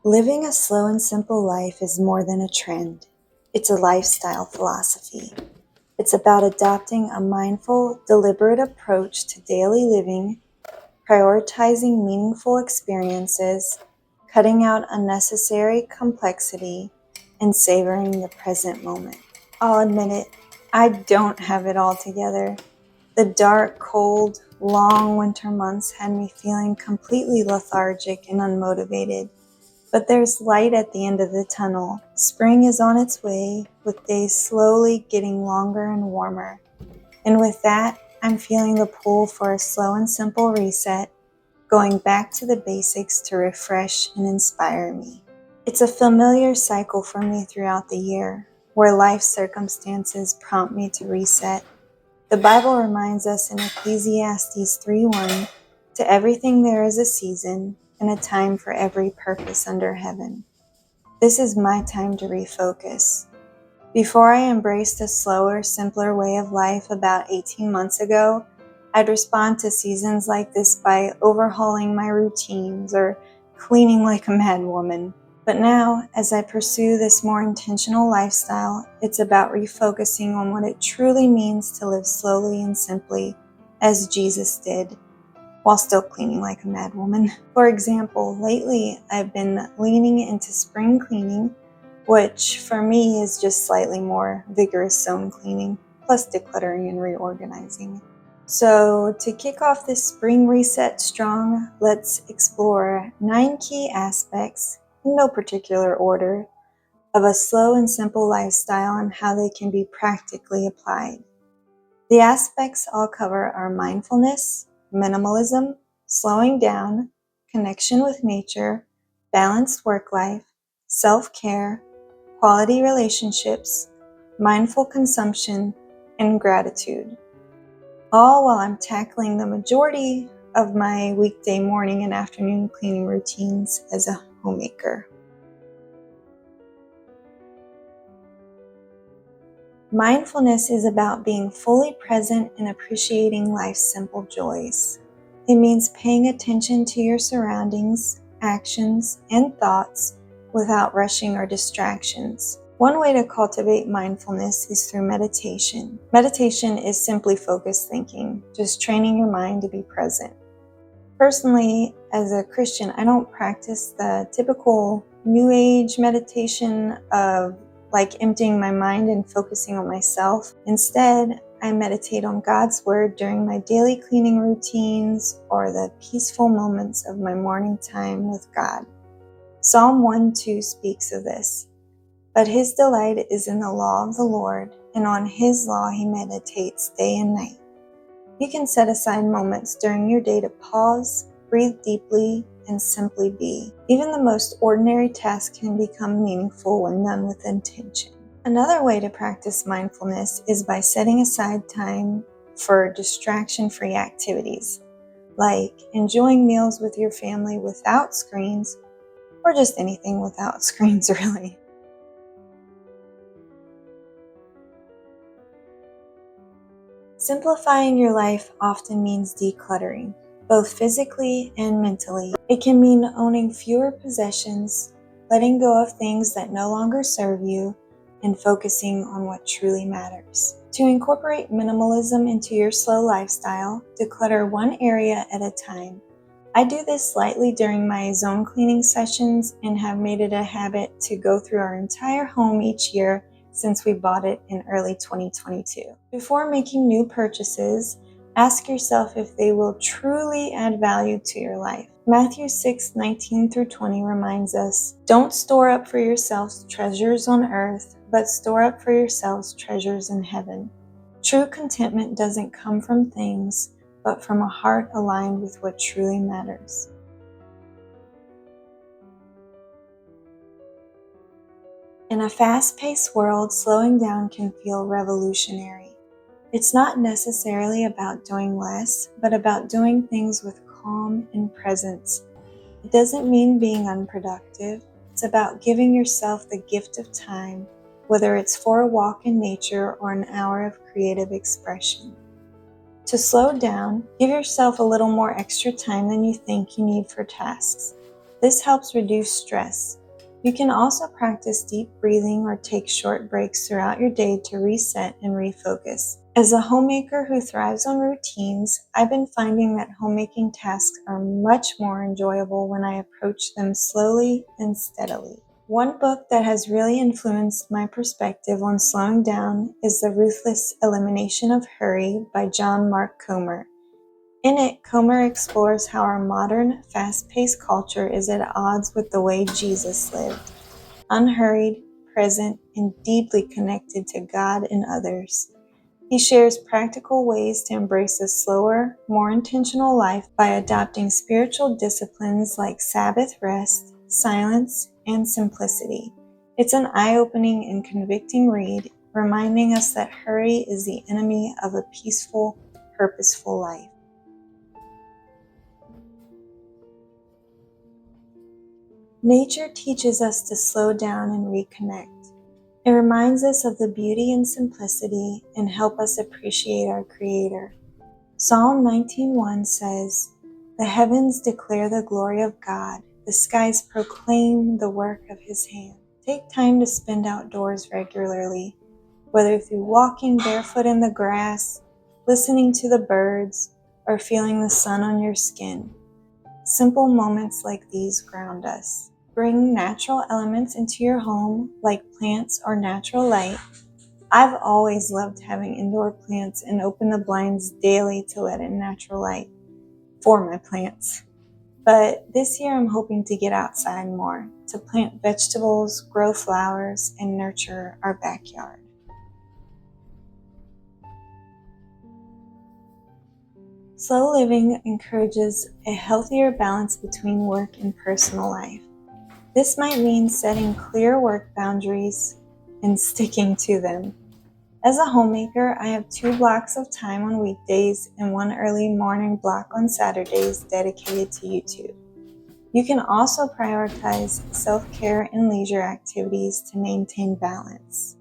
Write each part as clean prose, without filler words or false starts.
Living a slow and simple life is more than a trend. It's a lifestyle philosophy. It's about adopting a mindful, deliberate approach to daily living, prioritizing meaningful experiences, cutting out unnecessary complexity, and savoring the present moment. I'll admit it, I don't have it all together. The dark, cold, long winter months had me feeling completely lethargic and unmotivated. But there's light at the end of the tunnel. Spring is on its way, with days slowly getting longer and warmer. And with that, I'm feeling the pull for a slow and simple reset, going back to the basics to refresh and inspire me. It's a familiar cycle for me throughout the year, where life circumstances prompt me to reset. The Bible reminds us in Ecclesiastes 3:1, "To everything there is a season, and a time for every purpose under heaven." This is my time to refocus. Before I embraced a slower, simpler way of life about 18 months ago, I'd respond to seasons like this by overhauling my routines or cleaning like a madwoman. But now, as I pursue this more intentional lifestyle, it's about refocusing on what it truly means to live slowly and simply, as Jesus did, while still cleaning like a madwoman. For example, lately I've been leaning into spring cleaning, which for me is just slightly more vigorous zone cleaning, plus decluttering and reorganizing. So to kick off this spring reset strong, let's explore 9 key aspects, in no particular order, of a slow and simple lifestyle and how they can be practically applied. The aspects all cover are mindfulness, minimalism, slowing down, connection with nature, balanced work life, self-care, quality relationships, mindful consumption, and gratitude. All while I'm tackling the majority of my weekday morning and afternoon cleaning routines as a homemaker. Mindfulness is about being fully present and appreciating life's simple joys. It means paying attention to your surroundings, actions, and thoughts without rushing or distractions. One way to cultivate mindfulness is through meditation. Meditation is simply focused thinking, just training your mind to be present. Personally, as a Christian, I don't practice the typical New Age meditation of like emptying my mind and focusing on myself. Instead, I meditate on God's Word during my daily cleaning routines or the peaceful moments of my morning time with God. Psalm 1:2 speaks of this. "But his delight is in the law of the Lord, and on his law he meditates day and night." You can set aside moments during your day to pause, breathe deeply, and simply be. Even the most ordinary task can become meaningful when done with intention. Another way to practice mindfulness is by setting aside time for distraction-free activities, like enjoying meals with your family without screens, or just anything without screens, really. Simplifying your life often means decluttering, both physically and mentally. It can mean owning fewer possessions, letting go of things that no longer serve you, and focusing on what truly matters. To incorporate minimalism into your slow lifestyle, declutter one area at a time. I do this slightly during my zone cleaning sessions and have made it a habit to go through our entire home each year since we bought it in early 2022. Before making new purchases, ask yourself if they will truly add value to your life. Matthew 6:19-20 reminds us, "Don't store up for yourselves treasures on earth, but store up for yourselves treasures in heaven." True contentment doesn't come from things, but from a heart aligned with what truly matters. In a fast-paced world, slowing down can feel revolutionary. It's not necessarily about doing less, but about doing things with calm and presence. It doesn't mean being unproductive. It's about giving yourself the gift of time, whether it's for a walk in nature or an hour of creative expression. To slow down, give yourself a little more extra time than you think you need for tasks. This helps reduce stress. You can also practice deep breathing or take short breaks throughout your day to reset and refocus. As a homemaker who thrives on routines, I've been finding that homemaking tasks are much more enjoyable when I approach them slowly and steadily. One book that has really influenced my perspective on slowing down is The Ruthless Elimination of Hurry by John Mark Comer. In it, Comer explores how our modern, fast-paced culture is at odds with the way Jesus lived, unhurried, present, and deeply connected to God and others. He shares practical ways to embrace a slower, more intentional life by adopting spiritual disciplines like Sabbath rest, silence, and simplicity. It's an eye-opening and convicting read, reminding us that hurry is the enemy of a peaceful, purposeful life. Nature teaches us to slow down and reconnect. It reminds us of the beauty and simplicity and help us appreciate our Creator. Psalm 19:1 says, "The heavens declare the glory of God, the skies proclaim the work of His hand." Take time to spend outdoors regularly, whether through walking barefoot in the grass, listening to the birds, or feeling the sun on your skin. Simple moments like these ground us. Bring natural elements into your home, like plants or natural light. I've always loved having indoor plants and open the blinds daily to let in natural light for my plants. But this year I'm hoping to get outside more, to plant vegetables, grow flowers, and nurture our backyard. Slow living encourages a healthier balance between work and personal life. This might mean setting clear work boundaries and sticking to them. As a homemaker, I have 2 blocks of time on weekdays and 1 early morning block on Saturdays dedicated to YouTube. You can also prioritize self-care and leisure activities to maintain balance.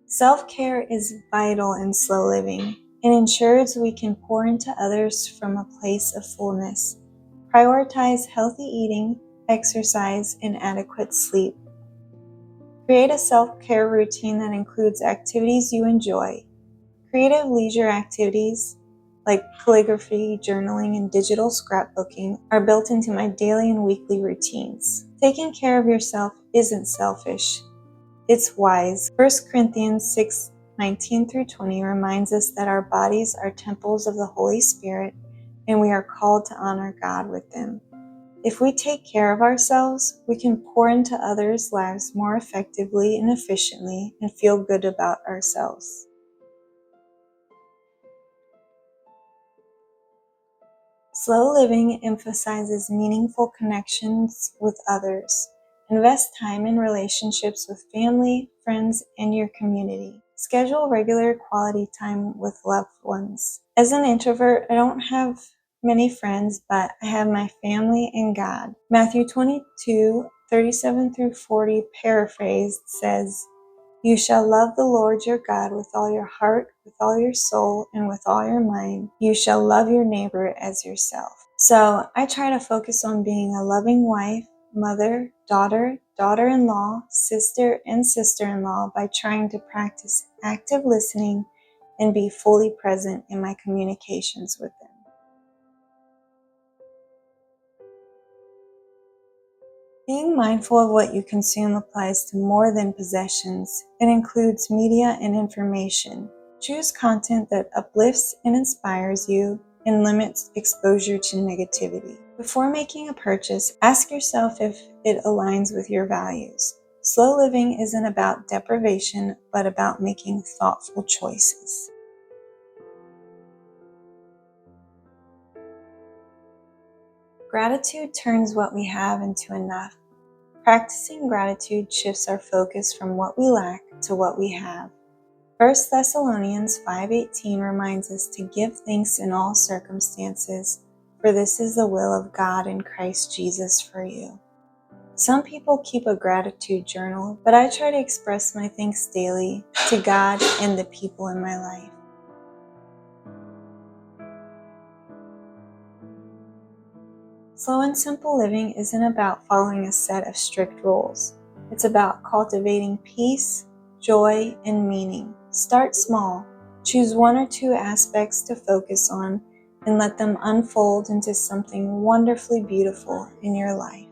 Self-care is vital in slow living. It ensures we can pour into others from a place of fullness. Prioritize healthy eating, exercise, and adequate sleep. Create a self-care routine that includes activities you enjoy. Creative leisure activities like calligraphy, journaling, and digital scrapbooking are built into my daily and weekly routines. Taking care of yourself isn't selfish. It's wise. 1 Corinthians 6:19-20 reminds us that our bodies are temples of the Holy Spirit and we are called to honor God with them. If we take care of ourselves, we can pour into others' lives more effectively and efficiently and feel good about ourselves. Slow living emphasizes meaningful connections with others. Invest time in relationships with family, friends, and your community. Schedule regular quality time with loved ones. As an introvert, I don't have many friends, but I have my family and God. Matthew 22:37-40 paraphrased says, "You shall love the Lord your God with all your heart, with all your soul, and with all your mind. You shall love your neighbor as yourself." So I try to focus on being a loving wife, mother, daughter, daughter-in-law, sister, and sister-in-law by trying to practice active listening and be fully present in my communications with them. Being mindful of what you consume applies to more than possessions. It includes media and information. Choose content that uplifts and inspires you and limits exposure to negativity. Before making a purchase, ask yourself if it aligns with your values. Slow living isn't about deprivation, but about making thoughtful choices. Gratitude turns what we have into enough. Practicing gratitude shifts our focus from what we lack to what we have. 1 Thessalonians 5:18 reminds us to give thanks in all circumstances, for this is the will of God in Christ Jesus for you. Some people keep a gratitude journal, but I try to express my thanks daily to God and the people in my life. Slow and simple living isn't about following a set of strict rules. It's about cultivating peace, joy, and meaning. Start small. Choose one or two aspects to focus on and let them unfold into something wonderfully beautiful in your life.